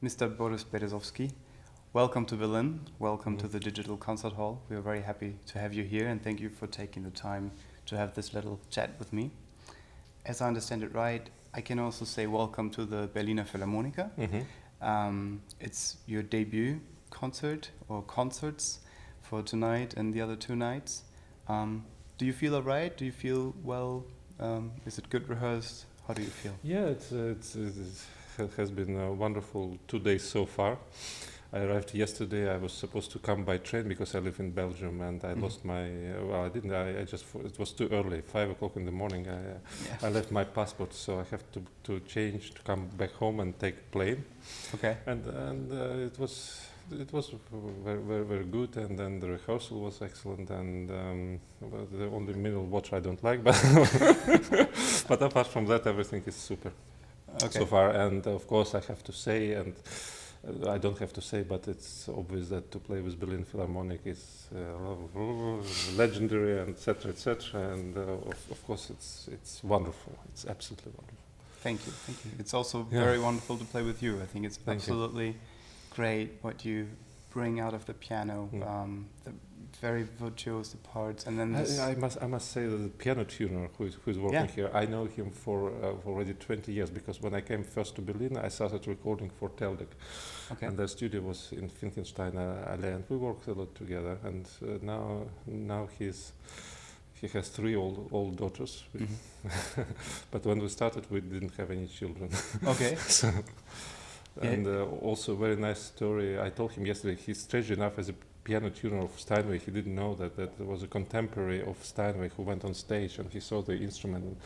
Mr. Boris Berezovsky, welcome to Berlin. Welcome to the Digital Concert Hall. We are very happy to have you here, and thank you for taking the time to have this little chat with me. As I understand it right, I can also say welcome to the Berliner Philharmoniker. It's your debut concert or concerts for tonight and the other 2 nights. Do you feel all right? Do you feel well? Is it good rehearsed? How do you feel? Yeah, it has been a wonderful 2 days so far. I arrived yesterday. I was supposed to come by train because I live in Belgium, and I lost my. Well, I didn't. It was too early. 5 o'clock in the morning. I left my passport, so I have to change to come back home and take plane. Okay. And it was very good, and then the rehearsal was excellent, and the only middle watch I don't like, but apart from that, everything is super so far. And of course, I have to say, and I don't have to say, but it's obvious that to play with Berlin Philharmonic is legendary, and etc., etc. And of course, it's wonderful. It's absolutely wonderful. Thank you. It's also very wonderful to play with you. I think it's absolutely great what you bring out of the piano. The very virtuose parts, and then I must say that the piano tuner who is working here, I know him for already 20 years, because when I came first to Berlin, I started recording for Teldec, and the studio was in Finkenstein Allee, and we worked a lot together. And now he has 3 old daughters, but when we started, we didn't have any children. Okay. And also very nice story. I told him yesterday, he's strange enough, as a piano tuner of Steinway, he didn't know that there was a contemporary of Steinway who went on stage, and he saw the instrument,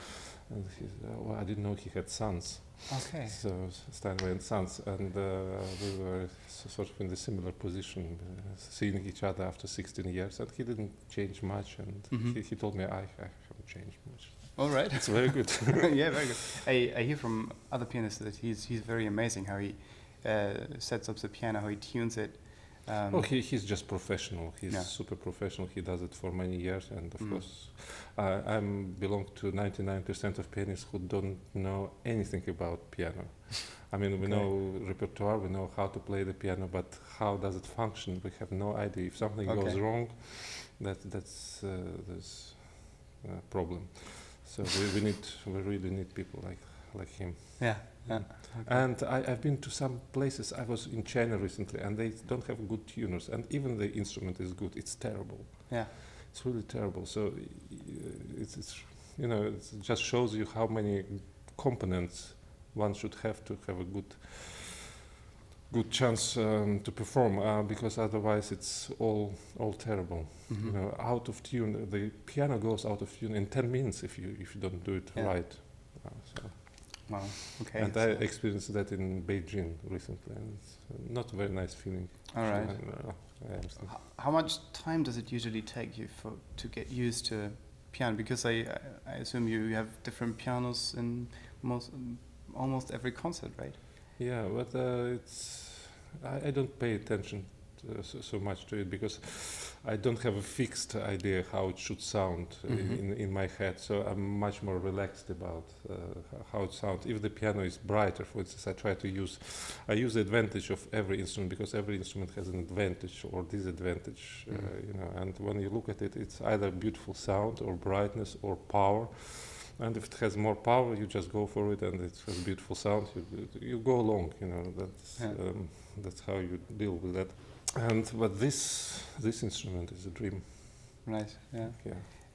and he said, "Oh, I didn't know he had sons." Okay. So Steinway and Sons, and we were sort of in the similar position, seeing each other after 16 years, and he didn't change much, and he told me I haven't changed much. All right. It's very good. Yeah, very good. I hear from other pianists that he's very amazing how he sets up the piano, how he tunes it. He's just professional. He's super professional. He does it for many years, and of course, I belong to 99% of pianists who don't know anything about piano. I mean, we know repertoire, we know how to play the piano, but how does it function? We have no idea. If something goes wrong, that's a problem. So we really need people like him. Yeah. And I've been to some places. I was in China recently, and they don't have good tuners, and even the instrument is good. It's terrible. Yeah, it's really terrible. So it's it just shows you how many components one should have to have a good chance to perform, because otherwise it's all terrible. Out of tune. The piano goes out of tune in 10 minutes if you don't do it right. Wow. Okay. And I experienced that in Beijing recently, and it's not a very nice feeling. All right. I understand. How much time does it usually take you to get used to piano? Because I assume you have different pianos in almost every concert, right? Yeah, but I don't pay attention so much to it, because I don't have a fixed idea how it should sound in my head. So I'm much more relaxed about how it sounds. If the piano is brighter, for instance, I use the advantage of every instrument, because every instrument has an advantage or disadvantage. And when you look at it, it's either beautiful sound or brightness or power. And if it has more power, you just go for it, and it has beautiful sound. You go along. That's how you deal with that. But this instrument is a dream. Right.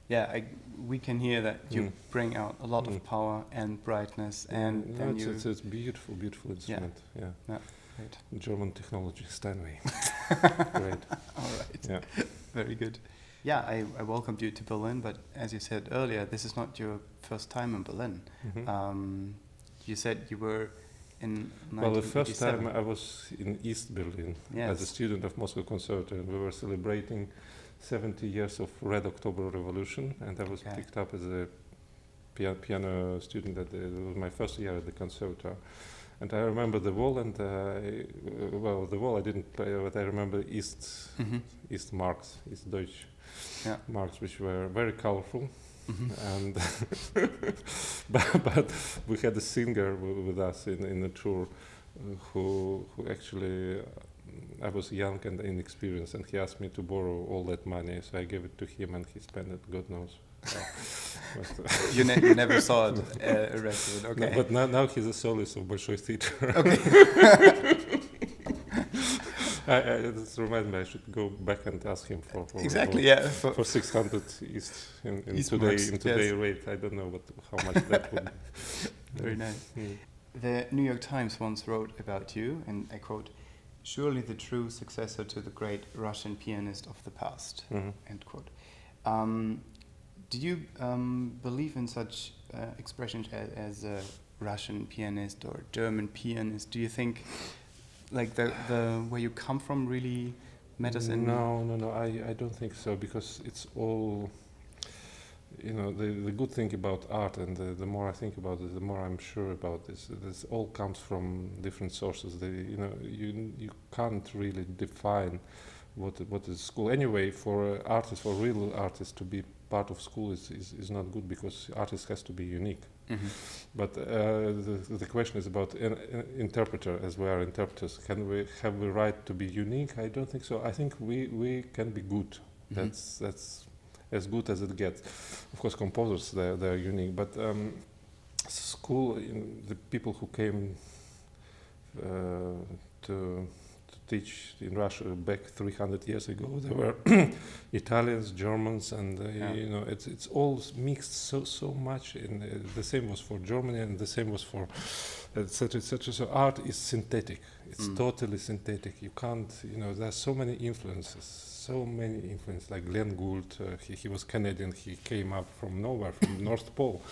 Yeah. We can hear that you bring out a lot of power and brightness, and it's a beautiful instrument. Yeah. Great. German technology, Steinway. Great. All right. Yeah. Very good. Yeah, I welcomed you to Berlin, but as you said earlier, this is not your first time in Berlin. You said you were in 1987. Well, the first time I was in East Berlin as a student of Moscow Conservatory, and we were celebrating 70 years of Red October Revolution, and I was picked up as a piano student. It was my first year at the conservatory. And I remember the wall, and the wall I didn't play, but I remember East marks, East Deutsch marks, which were very colorful. And but we had a singer with us in the tour who actually I was young and inexperienced, and he asked me to borrow all that money, so I gave it to him, and he spent it. God knows. You never saw it, rest of it. Okay. No, but now he's a soloist of Большой Theater. Okay. This reminds me, I should go back and ask him for exactly, for 600 East in East today yes. rate. I don't know how much that would be. Very nice. The New York Times once wrote about you, and I quote, "Surely the true successor to the great Russian pianist of the past." End quote. Do you believe in such expressions as a Russian pianist or German pianist? Do you think like the where you come from really matters? No, I don't think so, because it's all, you know, the good thing about art, and the more I think about it, the more I'm sure about this. This all comes from different sources. You can't really define what is school. Anyway, for artists, for real artists, to be part of school is not good, because artist has to be unique. But the question is about interpreter, as we are interpreters. Can we have the right to be unique? I don't think so. I think we can be good. That's as good as it gets. Of course, composers, they're unique, but school, the people who came to teach in Russia back 300 years ago, they were Italians, Germans, and you know, it's all mixed so much. And the same was for Germany, and the same was for etc. etc. So art is synthetic. It's totally synthetic. You can't, you know, there's so many influences. Like Glenn Gould, he was Canadian. He came up from nowhere, from North Pole.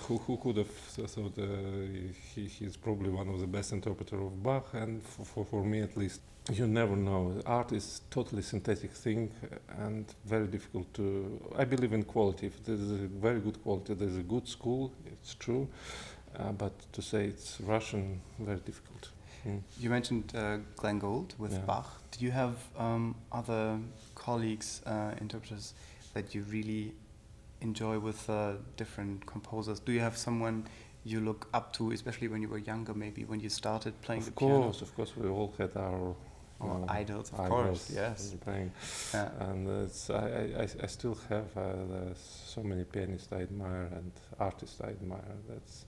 Who could have thought he's probably one of the best interpreters of Bach, and for me at least. You never know. Art is totally synthetic thing, and very difficult to. I believe in quality. If there's a very good quality, there's a good school. It's true, but to say it's Russian, very difficult. You mentioned Glenn Gould with Bach. Do you have other colleagues, interpreters, that you really enjoy with different composers? Do you have someone you look up to, especially when you were younger, maybe when you started playing the piano? Of course, we all had our idols, of course, yes. Playing. And I still have so many pianists I admire and artists I admire. That's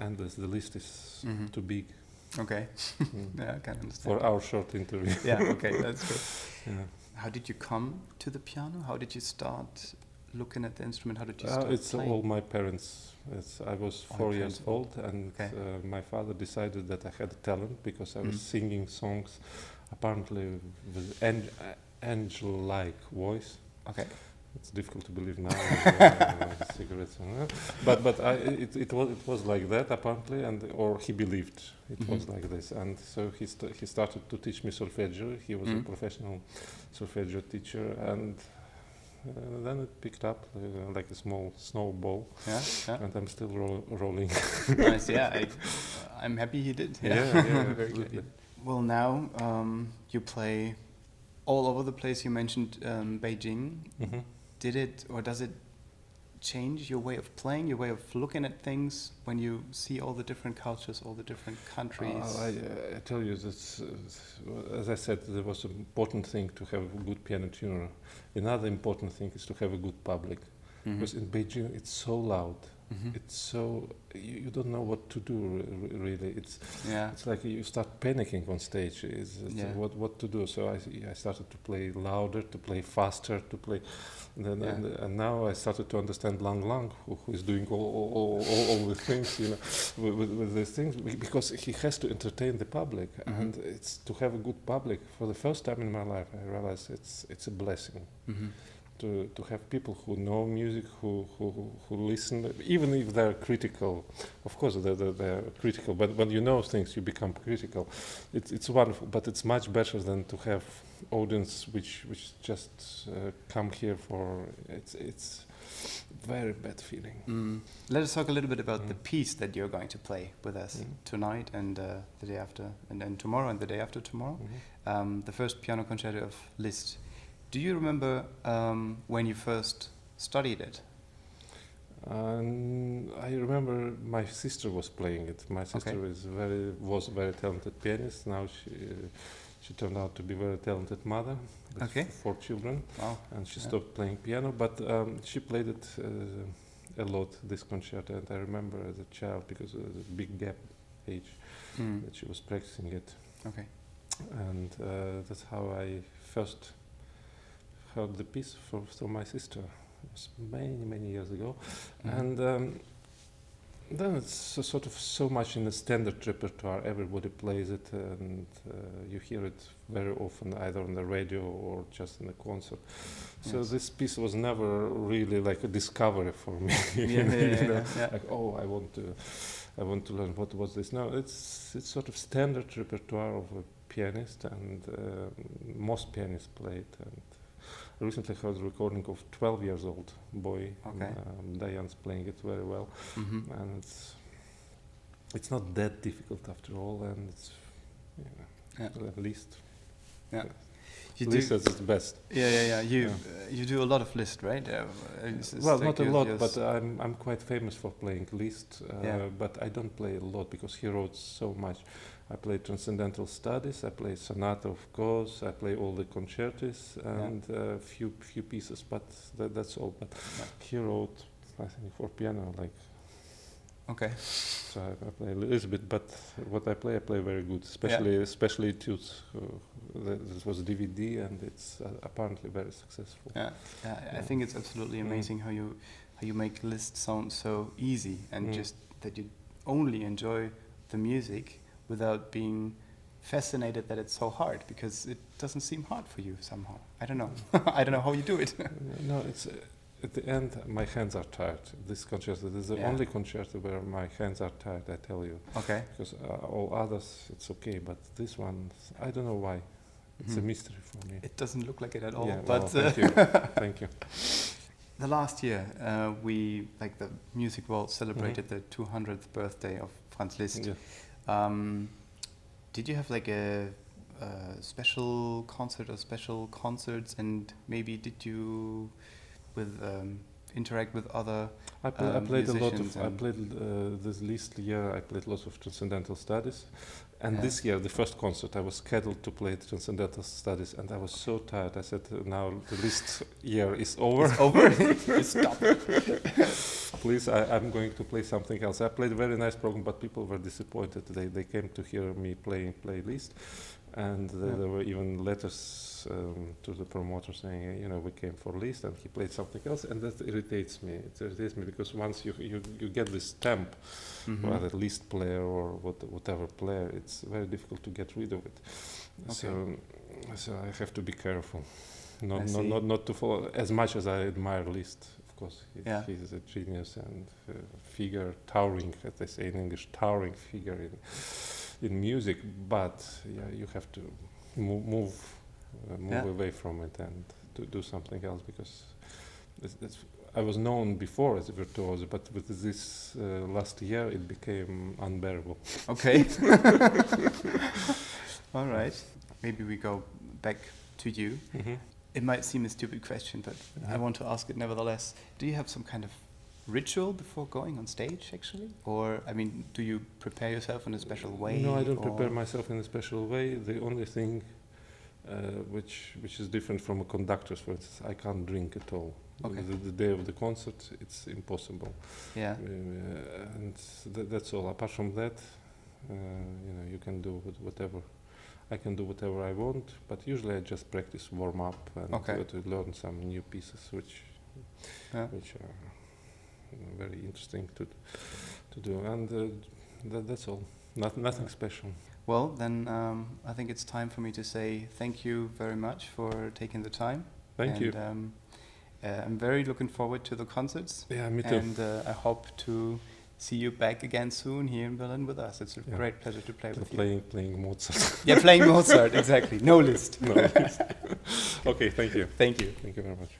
endless. The list is too big. Okay. Yeah, I can understand. For our short interview. Yeah, okay, that's good. How did you come to the piano? How did you start looking at the instrument? How did you start It's playing? all my parents. I was 4 years old, and my father decided that I had a talent because I was singing songs, apparently with angel-like voice. Okay. It's difficult to believe now. Cigarettes, but it was like that apparently, or he believed it was like this, and so he started to teach me solfeggio. He was a professional solfeggio teacher, and then it picked up like a small snowball. Yeah. And I'm still rolling. Nice. Yeah, I'm happy he did. Yeah, very good. Well, now you play all over the place. You mentioned Beijing. Did it, or does it change your way of playing, your way of looking at things when you see all the different cultures, all the different countries? I tell you that, as I said, there was an important thing to have a good piano tuner. Another important thing is to have a good public, because in Beijing it's so loud. It's so you don't know what to do really. It's like you start panicking on stage. What to do? So I started to play louder, to play faster, to play, and now I started to understand Lang, who is doing all the things, you know, with these things, because he has to entertain the public, and it's to have a good public. For the first time in my life, I realized it's a blessing. To have people who know music, who listen, even if they're critical. Of course, they're critical, but when you know things, you become critical. It's wonderful, but it's much better than to have audience which just come here for. It's very bad feeling. Let us talk a little bit about the piece that you're going to play with us tonight and the day after, and then tomorrow and the day after tomorrow. The first piano concerto of Liszt. Do you remember when you first studied it? And I remember my sister was playing it. My sister was very talented pianist. Now she turned out to be very talented mother with 4 children. Wow. And she stopped playing piano, but she played it a lot, this concerto. And I remember as a child, because there was a big gap age, that she was practicing it. Okay. And that's how I first heard the piece from my sister. It was many years ago. And then it's sort of so much in the standard repertoire. Everybody plays it, and you hear it very often, either on the radio or just in a concert. So this piece was never really like a discovery for me. Like, oh, I want to learn what was this. No, it's sort of standard repertoire of a pianist, and most pianists play it. And I recently heard a recording of 12 years old boy. Diane's playing it very well, and it's not that difficult after all, and it's at least Liszt is the best. You do a lot of Liszt, right? Well, not a lot, but I'm quite famous for playing Liszt. But I don't play a lot because he wrote so much. I play Transcendental Studies, I play Sonata, of course, I play all the concertos and a few pieces, but that's all. But he wrote, I think, for piano, like. Okay. So I play a little bit, but what I play very good, especially etudes. This was a DVD, and it's apparently very successful. I think it's absolutely amazing how you make Liszt sound so easy, and just that you only enjoy the music without being fascinated that it's so hard, because it doesn't seem hard for you somehow. I don't know. I don't know how you do it. No, it's at the end my hands are tired. This concerto is the only concerto where my hands are tired, I tell you. Okay. Because all others it's okay, but this one, I don't know why. It's a mystery for me. It doesn't look like it at all. Yeah, but thank you. Thank you. The last year, we, like the music world, celebrated the 200th birthday of Franz Liszt. Yeah. Did you have like a special concert or special concerts, and maybe did you interact with other I played a lot musicians? of. I played this last year. I played lots of Transcendental Studies, and this year, the first concert, I was scheduled to play Transcendental Studies, and I was so tired. I said, "Now the list year is over. It's over. Stop. Please, I'm going to play something else." I played a very nice program, but people were disappointed. They came to hear me play Liszt, and there were even letters to the promoter saying, we came for Liszt, and he played something else, and that irritates me. It irritates me because once you get this stamp, whether Liszt player or whatever player, it's very difficult to get rid of it. Okay. So I have to be careful, not to follow as much as I admire Liszt. Of course, he's a genius and figure, towering, as they say in English, towering figure in music. But you have to move away from it and to do something else, because I was known before as a virtuoso, but with this last year it became unbearable. Okay. All right. Maybe we go back to you. It might seem a stupid question, but I want to ask it nevertheless. Do you have some kind of ritual before going on stage, actually? Or, do you prepare yourself in a special way? No, I don't prepare myself in a special way. The only thing which is different from a conductor's, for instance, I can't drink at all. Okay. The day of the concert, it's impossible. Yeah. And that's all. Apart from that, you can do whatever. I can do whatever I want, but usually I just practice warm up and to learn some new pieces, which are very interesting to do, and that's all. Nothing special. Well, then I think it's time for me to say thank you very much for taking the time. Thank you. I'm very looking forward to the concerts. Yeah, me too. And I hope to see you back again soon here in Berlin with us. It's a great pleasure to play with you. Playing Mozart. Yeah, playing Mozart, exactly. No Liszt. No Liszt. Okay, thank you. Thank you. Thank you very much.